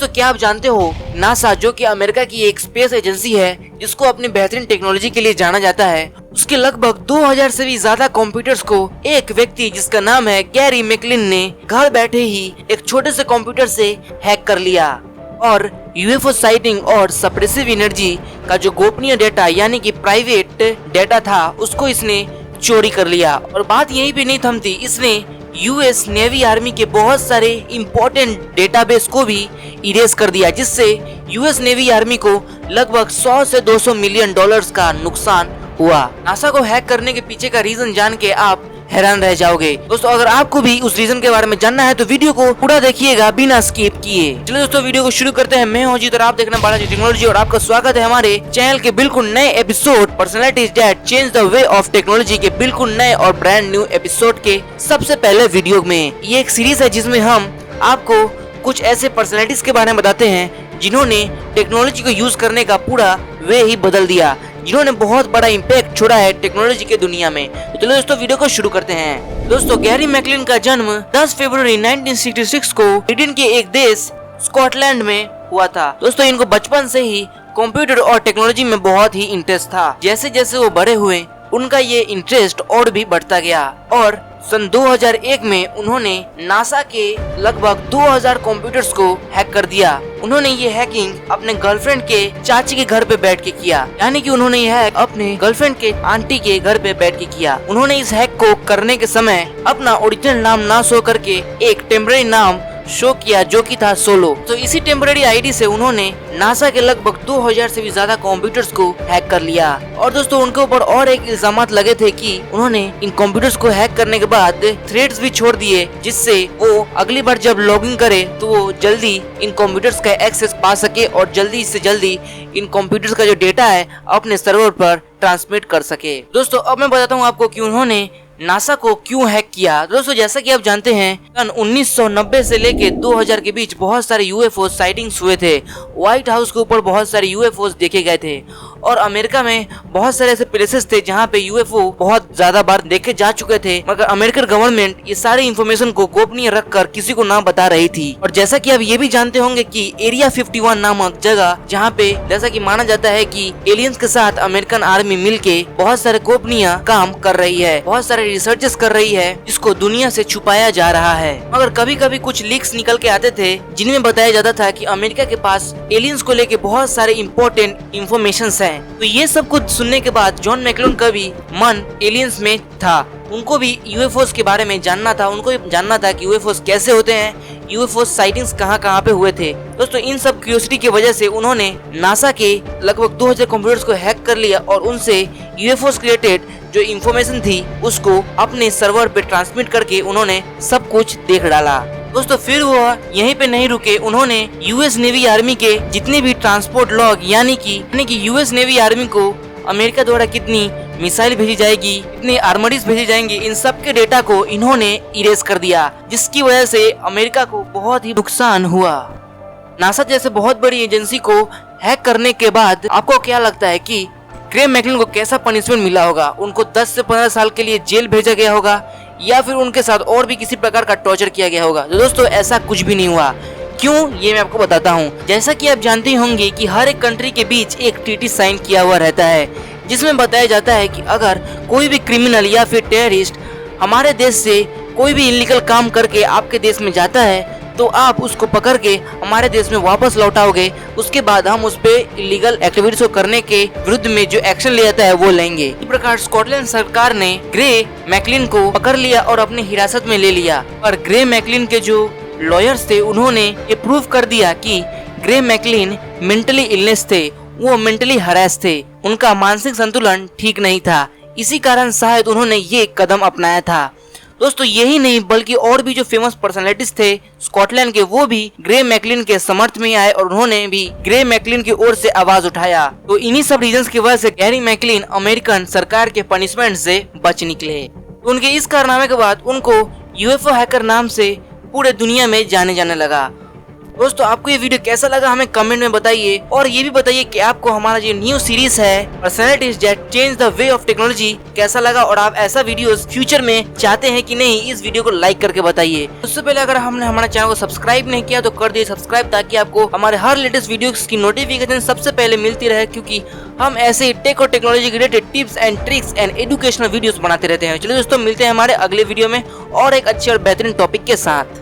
दोस्तों क्या आप जानते हो नासा जो कि अमेरिका की एक स्पेस एजेंसी है जिसको अपनी बेहतरीन टेक्नोलॉजी के लिए जाना जाता है, उसके लगभग 2000 से भी ज्यादा कंप्यूटर्स को एक व्यक्ति जिसका नाम है गैरी मैकलिन ने घर बैठे ही एक छोटे से कंप्यूटर से हैक कर लिया और यूएफओ साइटिंग और सप्रेसिव एनर्जी का जो गोपनीय डेटा यानी कि प्राइवेट डेटा था उसको इसने चोरी कर लिया। और बात यहीं पे नहीं थमती, इसने यूएस नेवी आर्मी के बहुत सारे इम्पोर्टेंट डेटाबेस को भी इरेज कर दिया, जिससे यूएस नेवी आर्मी को लगभग 100 से 200 मिलियन डॉलर्स का नुकसान हुआ। नासा को हैक करने के पीछे का रीजन जान के आप हैरान रह जाओगे। दोस्तों अगर आपको भी उस रीजन के बारे में जानना है तो वीडियो को पूरा देखिएगा बिना स्किप किए। चलो दोस्तों वीडियो को शुरू करते हैं। मैं हूं अजीत और आप देखना बालाजी टेक्नोलॉजी और आपका स्वागत है हमारे चैनल के बिल्कुल नए episode personalities that change the way of technology के बिल्कुल नए और ब्रांड न्यू एपिसोड के सबसे पहले वीडियो में। ये एक सीरीज है जिसमें हम आपको कुछ ऐसे पर्सनैलिटीज के बारे में बताते हैं जिन्होंने टेक्नोलॉजी को यूज करने का पूरा वे ही बदल दिया, जिन्होंने बहुत बड़ा इम्पैक्ट छोड़ा है टेक्नोलॉजी के दुनिया में। तो चलो दोस्तों वीडियो को शुरू करते हैं। दोस्तों गैरी मैकलिन का जन्म 10 फरवरी 1966 को ब्रिटेन के एक देश स्कॉटलैंड में हुआ था। दोस्तों इनको बचपन से ही कंप्यूटर और टेक्नोलॉजी में बहुत ही इंटरेस्ट था। जैसे जैसे वो बड़े हुए उनका ये इंटरेस्ट और भी बढ़ता गया और सन 2001 में उन्होंने नासा के लगभग 2000 कंप्यूटर्स को हैक कर दिया। उन्होंने ये हैकिंग अपने गर्लफ्रेंड के चाची के घर पे बैठ के किया, यानी कि उन्होंने ये हैक अपने गर्लफ्रेंड के आंटी के घर पे बैठ के किया। उन्होंने इस हैक को करने के समय अपना ओरिजिनल नाम ना शो करके एक टेम्पररी नाम शो किया जो कि था सोलो। तो इसी टेम्पररी आईडी से उन्होंने नासा के लगभग 2000 से भी ज्यादा कंप्यूटर्स को हैक कर लिया। और दोस्तों उनके ऊपर और एक इल्जामात लगे थे कि उन्होंने इन कंप्यूटर्स को हैक करने के बाद थ्रेड्स भी छोड़ दिए, जिससे वो अगली बार जब लॉगिन करे तो वो जल्दी इन कंप्यूटर्स का एक्सेस पा सके और जल्दी से जल्दी इन कंप्यूटर्स का जो डेटा है अपने सर्वर पर ट्रांसमिट कर सके। दोस्तों अब मैं बताता हूँ आपको कि उन्होंने नासा को क्यों हैक किया। दोस्तों जैसा कि आप जानते हैं सन 1990 से लेके 2000 के बीच बहुत सारे यूएफओ साइटिंग्स हुए थे। व्हाइट हाउस के ऊपर बहुत सारे यूएफओ देखे गए थे और अमेरिका में बहुत सारे ऐसे प्लेसेस थे जहां पे यूएफओ बहुत ज्यादा बार देखे जा चुके थे, मगर अमेरिकन गवर्नमेंट ये सारी इंफॉर्मेशन को गोपनीय रखकर किसी को ना बता रही थी। और जैसा कि आप ये भी जानते होंगे कि एरिया 51 नामक जगह जहाँ पे जैसा कि माना जाता है कि एलियंस के साथ अमेरिकन आर्मी मिलके बहुत सारे गोपनीय काम कर रही है, बहुत सारे रिसर्चेस कर रही है जिसको दुनिया से छुपाया जा रहा है। मगर कभी कभी कुछ लीक्स निकल के आते थे जिनमें बताया जाता था कि अमेरिका के पास एलियंस को लेके बहुत सारे इम्पोर्टेंट इंफॉर्मेशन है। तो ये सब कुछ सुनने के बाद जॉन मैकलिन का भी मन एलियंस में था। उनको भी यूएफओस के बारे में जानना था, उनको भी जानना था कि यूएफओस कैसे होते हैं, यूएफओ साइटिंग्स कहाँ पे हुए थे। दोस्तों इन सब क्यूरियोसिटी की वजह से उन्होंने नासा के लगभग 2000 कंप्यूटर्स को हैक कर लिया और उनसे यूएफओस रिलेटेड जो इंफॉर्मेशन थी उसको अपने सर्वर पे ट्रांसमिट करके उन्होंने सब कुछ देख डाला। दोस्तों फिर वो यहीं पे नहीं रुके, उन्होंने यूएस नेवी आर्मी के जितने भी ट्रांसपोर्ट लॉग यानी कि यूएस नेवी आर्मी को अमेरिका द्वारा कितनी मिसाइल भेजी जाएगी, कितनी आर्मरीज भेजी जाएंगी, इन सब के डेटा को इन्होंने इरेज कर दिया, जिसकी वजह से अमेरिका को बहुत ही नुकसान हुआ। नासा जैसे बहुत बड़ी एजेंसी को हैक करने के बाद आपको क्या लगता है कि ग्रेम मैकलिन को कैसा पनिशमेंट मिला होगा? उनको 10 से 15 साल के लिए जेल भेजा गया होगा या फिर उनके साथ और भी किसी प्रकार का टॉर्चर किया गया होगा? तो दोस्तों ऐसा कुछ भी नहीं हुआ। क्यों, ये मैं आपको बताता हूँ। जैसा कि आप जानते होंगे कि हर एक कंट्री के बीच एक ट्रीटी साइन किया हुआ रहता है जिसमें बताया जाता है कि अगर कोई भी क्रिमिनल या फिर टेररिस्ट हमारे देश से कोई भी इलीगल काम करके आपके देश में जाता है तो आप उसको पकड़ के हमारे देश में वापस लौटाओगे, उसके बाद हम उस पे इलीगल एक्टिविटीज को करने के विरुद्ध में जो एक्शन लिया जाता है वो लेंगे। इस प्रकार स्कॉटलैंड सरकार ने ग्रे मैकलिन को पकड़ लिया और अपनी हिरासत में ले लिया। और ग्रे मैकलिन के जो लॉयर्स थे उन्होंने ये प्रूव कर दिया कि ग्रे मैकलिन मेंटली इलनेस थे, वो मेंटली हरास थे, उनका मानसिक संतुलन ठीक नहीं था। इसी कारण शायद उन्होंने ये कदम अपनाया था। दोस्तों यही नहीं बल्कि और भी जो फेमस पर्सनालिटीज थे स्कॉटलैंड के वो भी ग्रे मैकलिन के समर्थ में आए और उन्होंने भी ग्रे मैकलिन की ओर से आवाज उठाया। तो इन्हीं सब रीजंस की वजह से गैरी मैकलिन अमेरिकन सरकार के पनिशमेंट से बच निकले। तो उनके इस कारनामे के बाद उनको यूएफओ हैकर नाम से पूरे दुनिया में जाने जाने लगा। दोस्तों आपको ये वीडियो कैसा लगा हमें कमेंट में बताइए, और ये भी बताइए कि आपको हमारा जो न्यू सीरीज है personalities that change the way of technology कैसा लगा, और आप ऐसा वीडियोस फ्यूचर में चाहते हैं कि नहीं, इस वीडियो को लाइक करके बताइए। उससे पहले अगर हमने हमारा चैनल को सब्सक्राइब नहीं किया तो कर दिए सब्सक्राइब, ताकि आपको हमारे हर लेटेस्ट वीडियोस की नोटिफिकेशन सबसे पहले मिलती रहे, क्योंकि हम ऐसे ही टेक और technology related tips and tricks and educational videos बनाते रहते हैं। चलिए दोस्तों, मिलते हैं हमारे अगले वीडियो में और एक अच्छे और बेहतरीन टॉपिक के साथ।